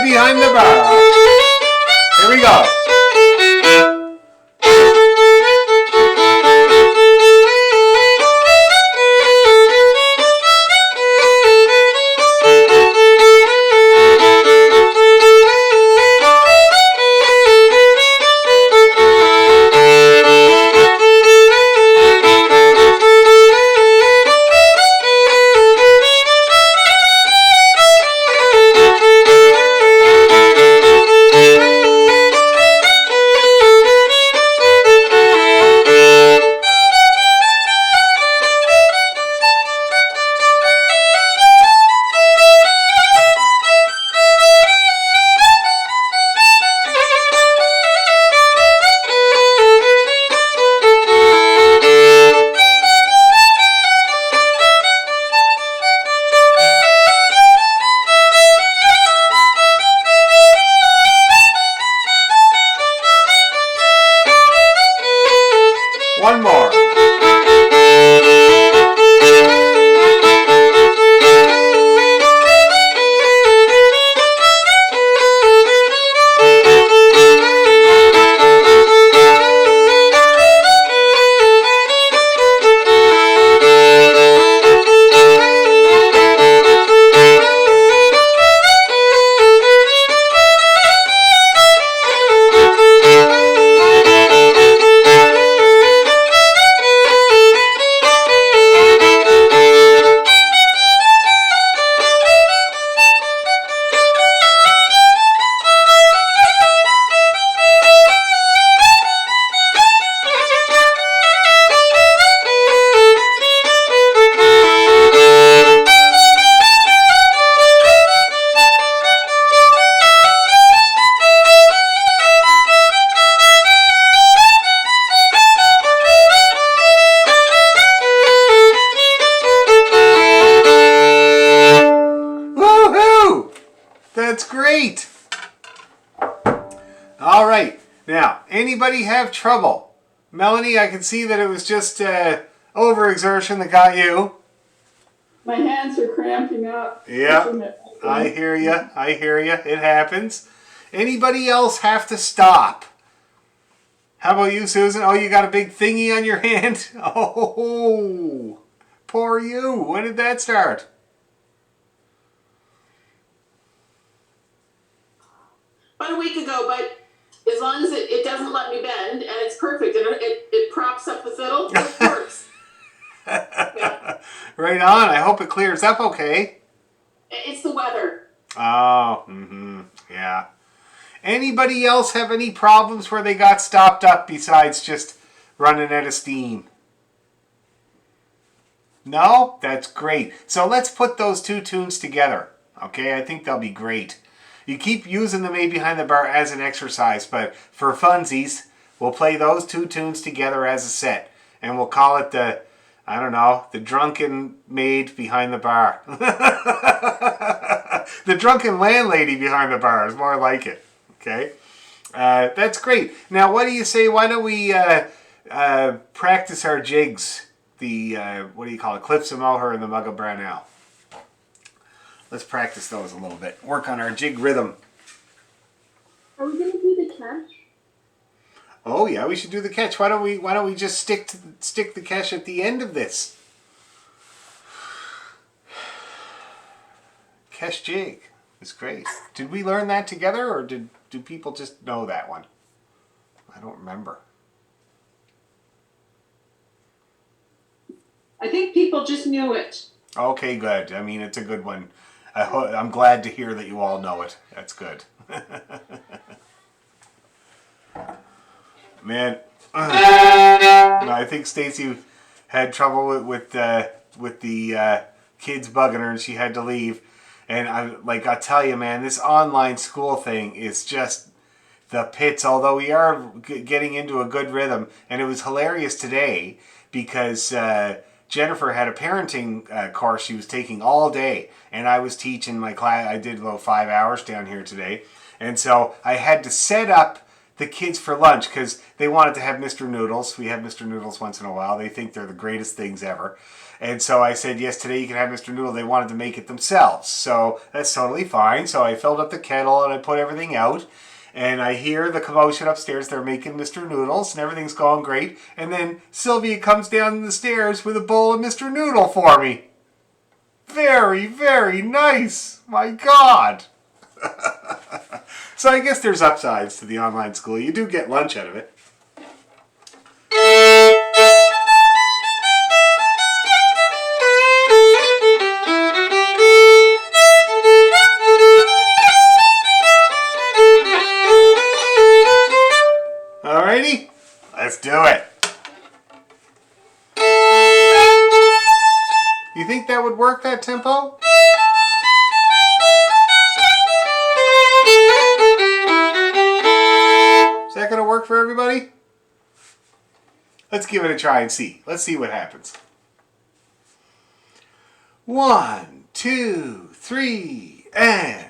behind the bar. Here we go. That's great. All right. Now, anybody have trouble? Melanie, I can see that it was just overexertion that got you. My hands are cramping up. Yeah, I hear you. I hear you. It happens. Anybody else have to stop? How about you, Susan? Oh, you got a big thingy on your hand? Oh, poor you. When did that start? About a week ago, but as long as it doesn't let me bend and it's perfect and it props up the fiddle, it works. Yeah. Right on. I hope it clears up okay. It's the weather. Oh, yeah. Anybody else have any problems where they got stopped up besides just running out of steam? No? That's great. So let's put those two tunes together. Okay, I think they'll be great. You keep using the Maid Behind the Bar as an exercise, but for funsies, we'll play those two tunes together as a set. And we'll call it the, I don't know, the Drunken Maid Behind the Bar. The Drunken Landlady Behind the Bar is more like it. Okay? That's great. Now, what do you say? Why don't we practice our jigs? The, what do you call it? Clips of Moher and the Mug of Brownell. Let's practice those a little bit. Work on our jig rhythm. Are we gonna do the catch? Oh yeah, we should do the catch. Why don't we just stick the catch at the end of this? Catch jig is great. Did we learn that together, or do people just know that one? I don't remember. I think people just knew it. Okay, good. I mean, it's a good one. I'm glad to hear that you all know it. That's good. Man, I think Stacy had trouble with the kids bugging her, and she had to leave. And I tell you, man, this online school thing is just the pits. Although we are getting into a good rhythm, and it was hilarious today because Jennifer had a parenting course she was taking all day, and I was teaching my class. I did about 5 hours down here today, and so I had to set up the kids for lunch because they wanted to have Mr. Noodles. We have Mr. Noodles once in a while. They think they're the greatest things ever. And so I said, yes, today you can have Mr. Noodle. They wanted to make it themselves. So that's totally fine. So I filled up the kettle and I put everything out. And I hear the commotion upstairs. They're making Mr. Noodles and everything's going great. And then Sylvia comes down the stairs with a bowl of Mr. Noodle for me. Very, very nice. My God. So I guess there's upsides to the online school. You do get lunch out of it. Alrighty, let's do it. You think that would work, that tempo? Is that going to work for everybody? Let's give it a try and see. Let's see what happens. 1, 2, 3, and...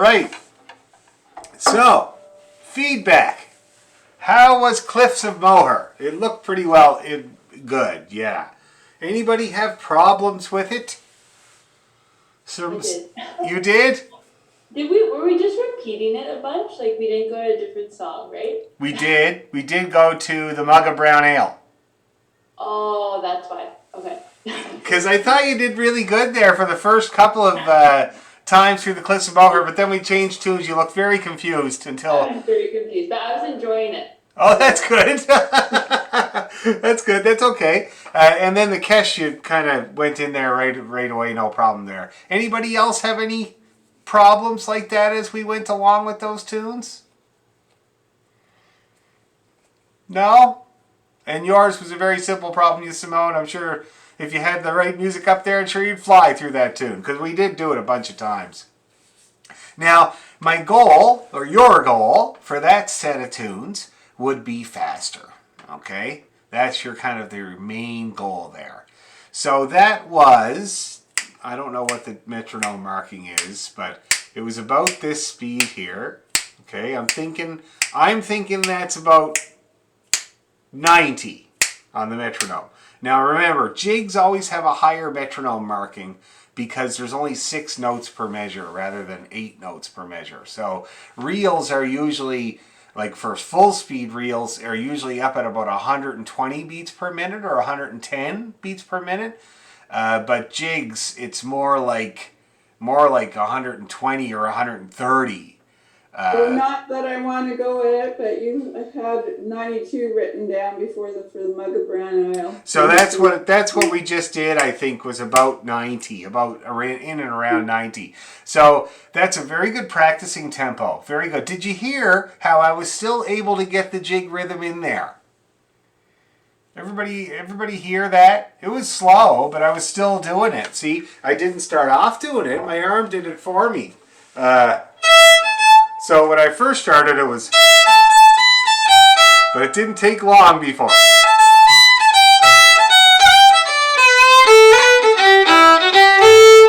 right. So, feedback. How was Cliffs of Moher? It looked pretty well. Good, yeah. Anybody have problems with it? I did. You did? Were we just repeating it a bunch? Like we didn't go to a different song, right? We did. We did go to the Mug of Brown Ale. Oh, that's why. Okay. Because I thought you did really good there for the first couple of times through the Cliffs of Moher, but then we changed tunes. You looked very confused until... I was very confused, but I was enjoying it. Oh, that's good. That's good. That's okay. And then the Kesh, you kind of went in there right away. No problem there. Anybody else have any problems like that as we went along with those tunes? No? And yours was a very simple problem, you Simone. I'm sure if you had the right music up there, I'm sure you'd fly through that tune, because we did do it a bunch of times. Now, my goal, or your goal, for that set of tunes would be faster. Okay? That's your kind of their main goal there. So that was, I don't know what the metronome marking is, but it was about this speed here. Okay, I'm thinking that's about 90 on the metronome. Now remember, jigs always have a higher metronome marking because there's only 6 notes per measure rather than 8 notes per measure. So reels are usually, like for full speed reels, are usually up at about 120 beats per minute or 110 beats per minute. But jigs, it's more like 120 or 130. Well, not that I want to go with it, but I've had 92 written down for the Mug of Brown Ale. So that's what we just did. I think was about 90, about in and around 90. So that's a very good practicing tempo. Very good. Did you hear how I was still able to get the jig rhythm in there? Everybody hear that? It was slow, but I was still doing it. See, I didn't start off doing it. My arm did it for me. So when I first started, it was... But it didn't take long before.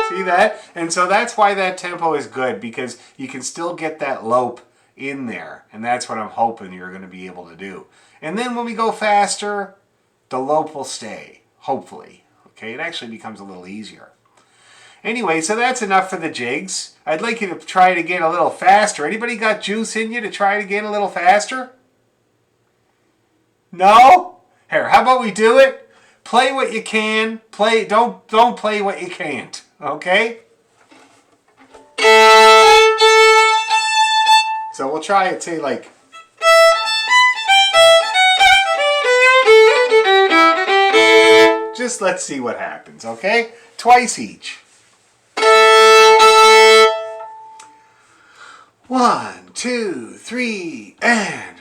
See that? And so that's why that tempo is good, because you can still get that lope in there. And that's what I'm hoping you're going to be able to do. And then when we go faster, the lope will stay, hopefully. Okay, it actually becomes a little easier. Anyway, so that's enough for the jigs. I'd like you to try it again a little faster. Anybody got juice in you to try it again a little faster? No? Here, how about we do it? Play what you can. Don't play what you can't. Okay? So we'll try it, say like... Just let's see what happens, okay? Twice each. 1, 2, 3, and...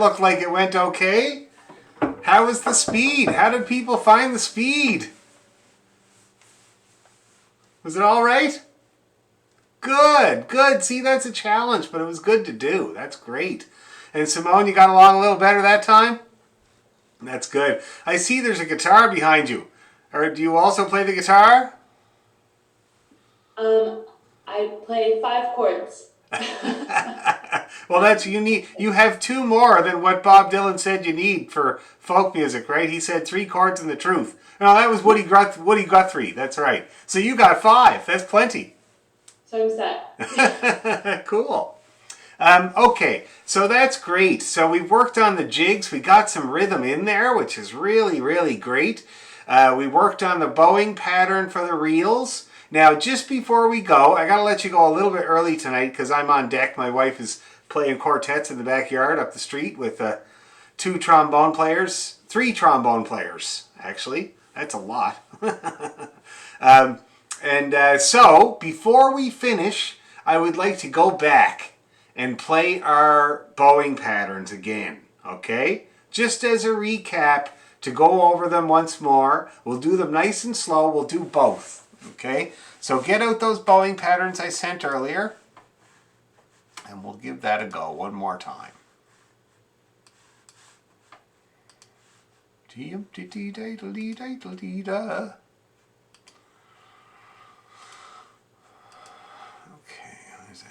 looked like it went okay. How was the speed? How did people find the speed? Was it all right? Good, good. See, that's a challenge, but it was good to do. That's great. And Simone, you got along a little better that time? That's good. I see there's a guitar behind you. Or do you also play the guitar? I play 5 chords. Well, that's unique. You have 2 more than what Bob Dylan said you need for folk music, right? He said 3 chords and the truth. No, that was Woody Guthrie. That's right. So you got 5. That's plenty. So I'm set. Cool. Okay, so that's great. So we've worked on the jigs. We got some rhythm in there, which is really, really great. We worked on the bowing pattern for the reels. Now, just before we go, I got to let you go a little bit early tonight because I'm on deck. My wife is playing quartets in the backyard up the street with 2 trombone players. 3 trombone players, actually. That's a lot. So, before we finish, I would like to go back and play our bowing patterns again, okay? Just as a recap, to go over them once more. We'll do them nice and slow. We'll do both, okay? So get out those bowing patterns I sent earlier, and we'll give that a go one more time.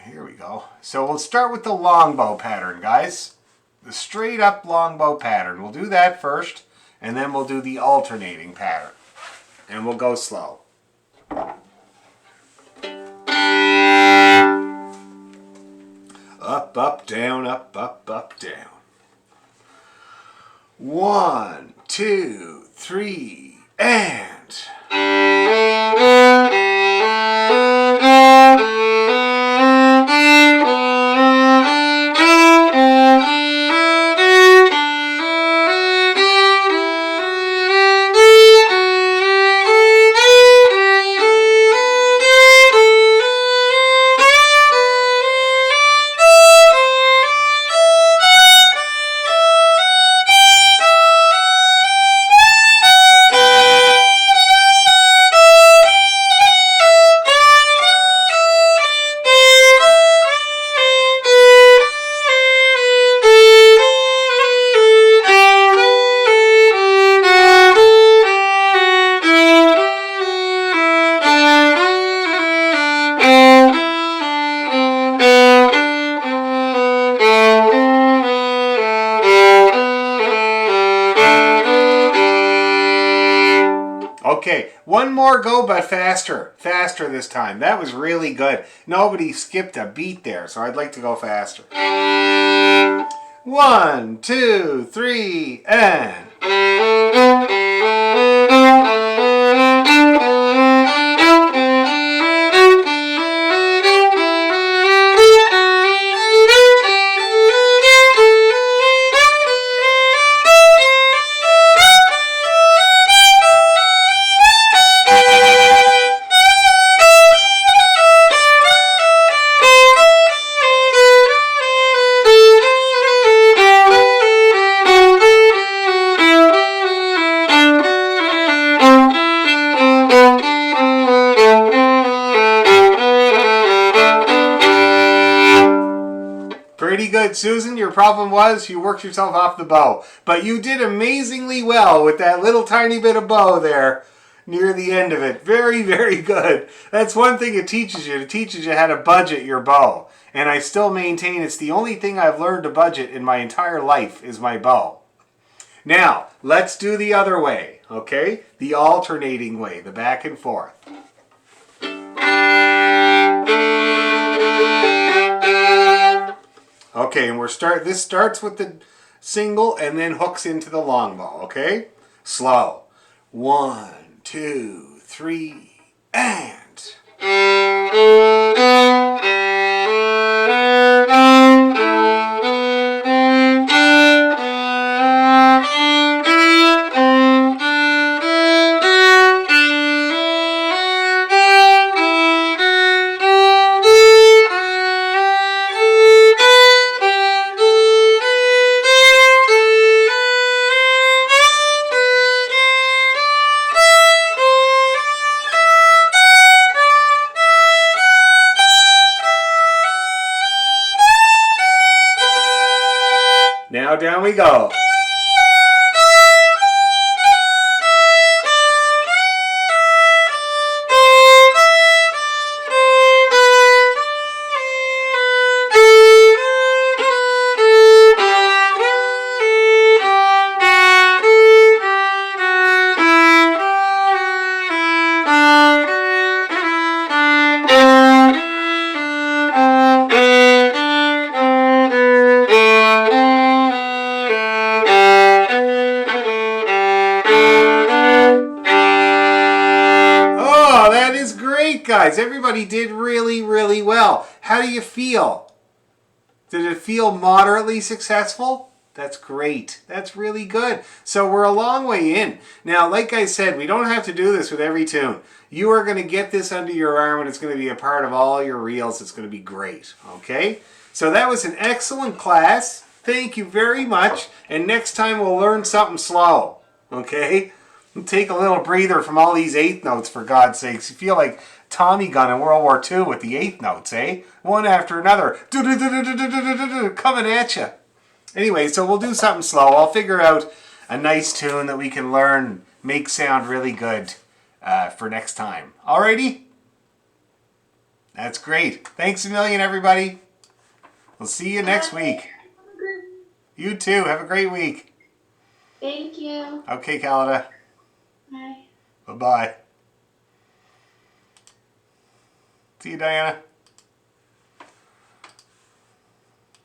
Here we go. So we'll start with the longbow pattern, guys. The straight up longbow pattern. We'll do that first, and then we'll do the alternating pattern. And we'll go slow. Up, up, down, up, up, up, down. 1, 2, 3, and... Okay, one more go, but faster. Faster this time. That was really good. Nobody skipped a beat there, so I'd like to go faster. 1, 2, 3, and... Pretty good, Susan. Your problem was you worked yourself off the bow. But you did amazingly well with that little tiny bit of bow there near the end of it. Very, very good. That's one thing it teaches you. It teaches you how to budget your bow. And I still maintain it's the only thing I've learned to budget in my entire life is my bow. Now, let's do the other way, okay? The alternating way, the back and forth. Okay, and this starts with the single and then hooks into the longbow, okay? Slow. 1, 2, 3, and... Now down we go. Oh, that is great, guys. Everybody did really, really well. How do you feel? Did it feel moderately successful? That's great. That's really good. So we're a long way in. Now, like I said, we don't have to do this with every tune. You are going to get this under your arm and it's going to be a part of all your reels. It's going to be great. Okay? So that was an excellent class. Thank you very much. And next time we'll learn something slow. Okay? Take a little breather from all these eighth notes, for God's sakes. You feel like Tommy Gun in World War II with the eighth notes, eh? One after another. Coming at you. Anyway, so we'll do something slow. I'll figure out a nice tune that we can learn, make sound really good for next time. Alrighty? That's great. Thanks a million, everybody. We'll see you next week. You too. Have a great week. Thank you. Okay, Calida. Bye. Bye-bye. See you, Diana.